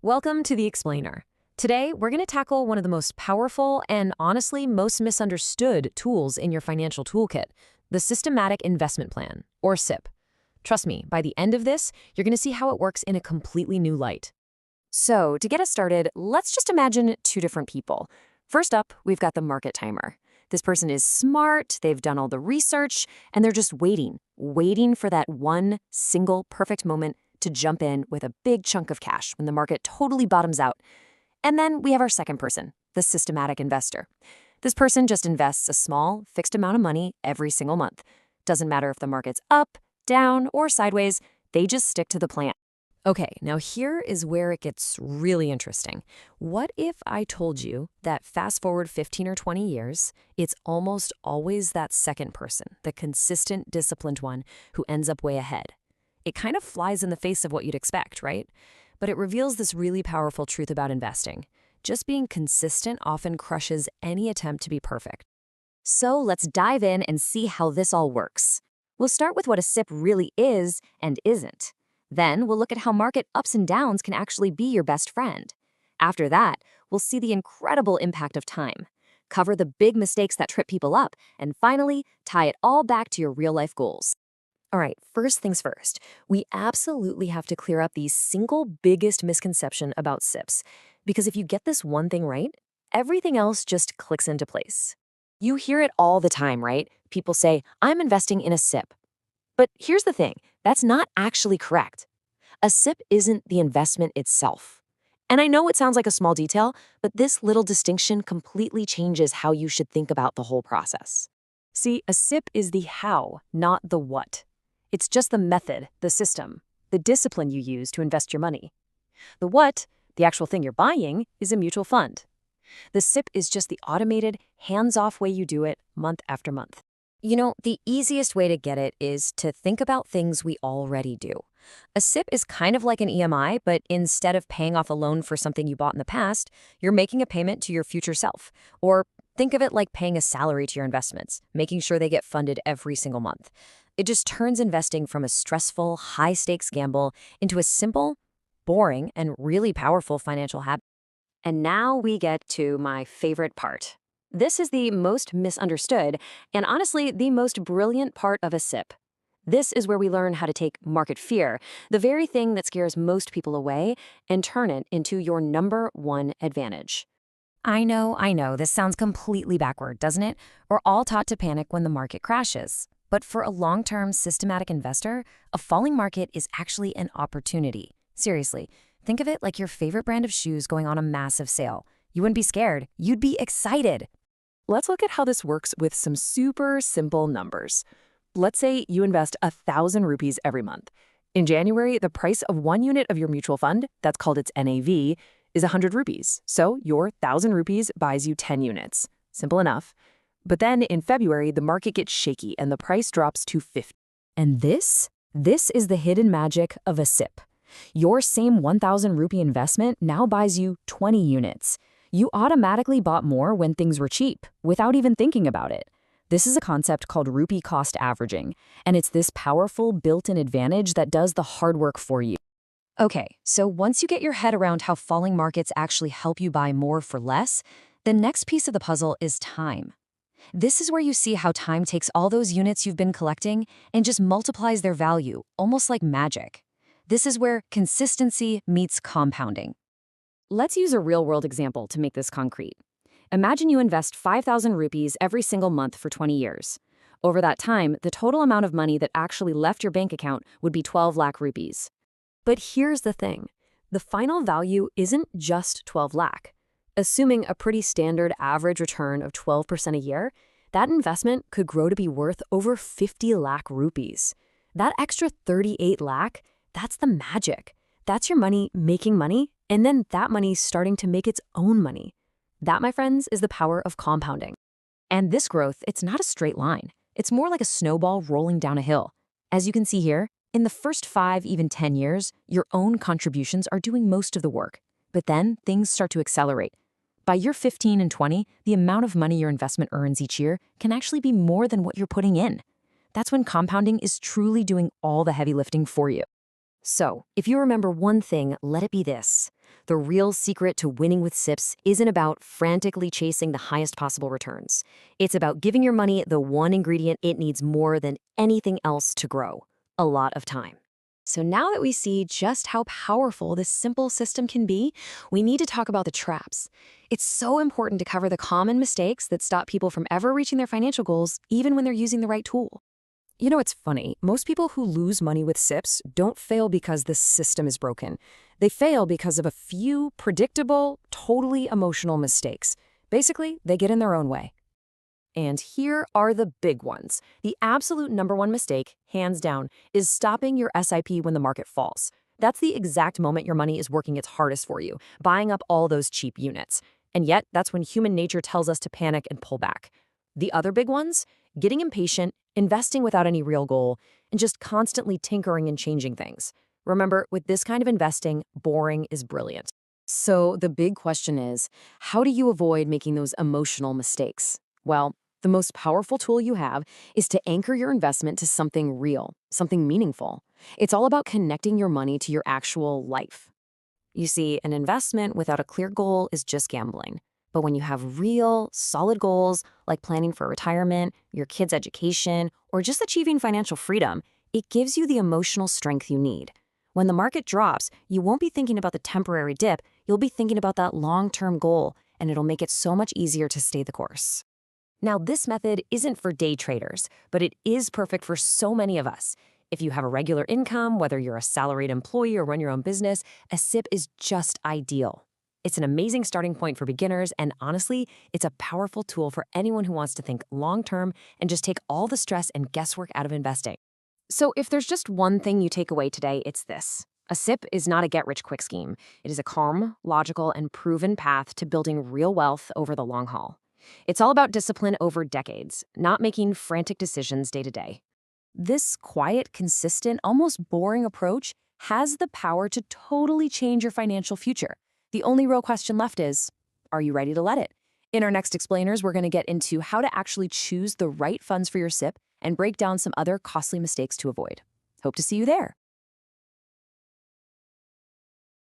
Welcome to The Explainer. Today, we're going to tackle one of the most powerful and honestly most misunderstood tools in your financial toolkit, the Systematic Investment Plan, or SIP. Trust me, by the end of this, you're going to see how it works in a completely new light. So, to get us started, let's just imagine two different people. First up, we've got the market timer. This person is smart, they've done all the research, and they're just waiting for that one single perfect moment to jump in with a big chunk of cash when the market totally bottoms out. And then we have our second person, the systematic investor. This person just invests a small, fixed amount of money every single month. Doesn't matter if the market's up, down, or sideways, they just stick to the plan. Okay, now here is where it gets really interesting. What if I told you that fast forward 15 or 20 years, it's almost always that second person, the consistent, disciplined one, who ends up way ahead? It kind of flies in the face of what you'd expect, right? But it reveals this really powerful truth about investing. Just being consistent often crushes any attempt to be perfect. So let's dive in and see how this all works. We'll start with what a SIP really is and isn't. Then we'll look at how market ups and downs can actually be your best friend. After that, we'll see the incredible impact of time, cover the big mistakes that trip people up, and finally, tie it all back to your real-life goals. All right, first things first, we absolutely have to clear up the single biggest misconception about SIPs, because if you get this one thing right, everything else just clicks into place. You hear it all the time, right? People say, I'm investing in a SIP. But here's the thing, that's not actually correct. A SIP isn't the investment itself. And I know it sounds like a small detail, but this little distinction completely changes how you should think about the whole process. See, a SIP is the how, not the what. It's just the method, the system, the discipline you use to invest your money. The what, the actual thing you're buying, is a mutual fund. The SIP is just the automated, hands-off way you do it month after month. You know, the easiest way to get it is to think about things we already do. A SIP is kind of like an EMI, but instead of paying off a loan for something you bought in the past, you're making a payment to your future self. Or think of it like paying a salary to your investments, making sure they get funded every single month. It just turns investing from a stressful, high-stakes gamble into a simple, boring, and really powerful financial habit. And now we get to my favorite part. This is the most misunderstood and honestly the most brilliant part of a SIP. This is where we learn how to take market fear, the very thing that scares most people away, and turn it into your number one advantage. I know, this sounds completely backward, doesn't it? We're all taught to panic when the market crashes. But for a long-term systematic investor, a falling market is actually an opportunity. Seriously, think of it like your favorite brand of shoes going on a massive sale. You wouldn't be scared, you'd be excited. Let's look at how this works with some super simple numbers. Let's say you invest 1,000 rupees every month. In January, the price of one unit of your mutual fund, that's called its NAV, is 100 rupees. So your 1,000 rupees buys you 10 units. Simple enough. But then in February, the market gets shaky and the price drops to 50. And this is the hidden magic of a SIP. Your same 1,000 rupee investment now buys you 20 units. You automatically bought more when things were cheap, without even thinking about it. This is a concept called rupee cost averaging, and it's this powerful built-in advantage that does the hard work for you. Okay, so once you get your head around how falling markets actually help you buy more for less, the next piece of the puzzle is time. This is where you see how time takes all those units you've been collecting and just multiplies their value, almost like magic. This is where consistency meets compounding. Let's use a real-world example to make this concrete. Imagine you invest 5,000 rupees every single month for 20 years. Over that time, the total amount of money that actually left your bank account would be 12 lakh rupees. But here's the thing. The final value isn't just 12 lakh. Assuming a pretty standard average return of 12% a year, that investment could grow to be worth over 50 lakh rupees. That extra 38 lakh, that's the magic. That's your money making money, and then that money starting to make its own money. That, my friends, is the power of compounding. And this growth, it's not a straight line. It's more like a snowball rolling down a hill. As you can see here, in the first 5, even 10 years, your own contributions are doing most of the work. But then things start to accelerate. By year 15 and 20, the amount of money your investment earns each year can actually be more than what you're putting in. That's when compounding is truly doing all the heavy lifting for you. So, if you remember one thing, let it be this. The real secret to winning with SIPs isn't about frantically chasing the highest possible returns. It's about giving your money the one ingredient it needs more than anything else to grow: a lot of time. So now that we see just how powerful this simple system can be, we need to talk about the traps. It's so important to cover the common mistakes that stop people from ever reaching their financial goals, even when they're using the right tool. You know, it's funny. Most people who lose money with SIPs don't fail because the system is broken. They fail because of a few predictable, totally emotional mistakes. Basically, they get in their own way. And here are the big ones. The absolute number one mistake, hands down, is stopping your SIP when the market falls. That's the exact moment your money is working its hardest for you, buying up all those cheap units. And yet, that's when human nature tells us to panic and pull back. The other big ones? Getting impatient, investing without any real goal, and just constantly tinkering and changing things. Remember, with this kind of investing, boring is brilliant. So the big question is, how do you avoid making those emotional mistakes? Well, the most powerful tool you have is to anchor your investment to something real, something meaningful. It's all about connecting your money to your actual life. You see, an investment without a clear goal is just gambling. But when you have real, solid goals, like planning for retirement, your kids' education, or just achieving financial freedom, it gives you the emotional strength you need. When the market drops, you won't be thinking about the temporary dip, you'll be thinking about that long-term goal, and it'll make it so much easier to stay the course. Now, this method isn't for day traders, but it is perfect for so many of us. If you have a regular income, whether you're a salaried employee or run your own business, a SIP is just ideal. It's an amazing starting point for beginners, and honestly, it's a powerful tool for anyone who wants to think long-term and just take all the stress and guesswork out of investing. So if there's just one thing you take away today, it's this. A SIP is not a get-rich-quick scheme. It is a calm, logical, and proven path to building real wealth over the long haul. It's all about discipline over decades, not making frantic decisions day to day. This quiet, consistent, almost boring approach has the power to totally change your financial future. The only real question left is, are you ready to let it? In our next explainers, we're going to get into how to actually choose the right funds for your SIP and break down some other costly mistakes to avoid. Hope to see you there.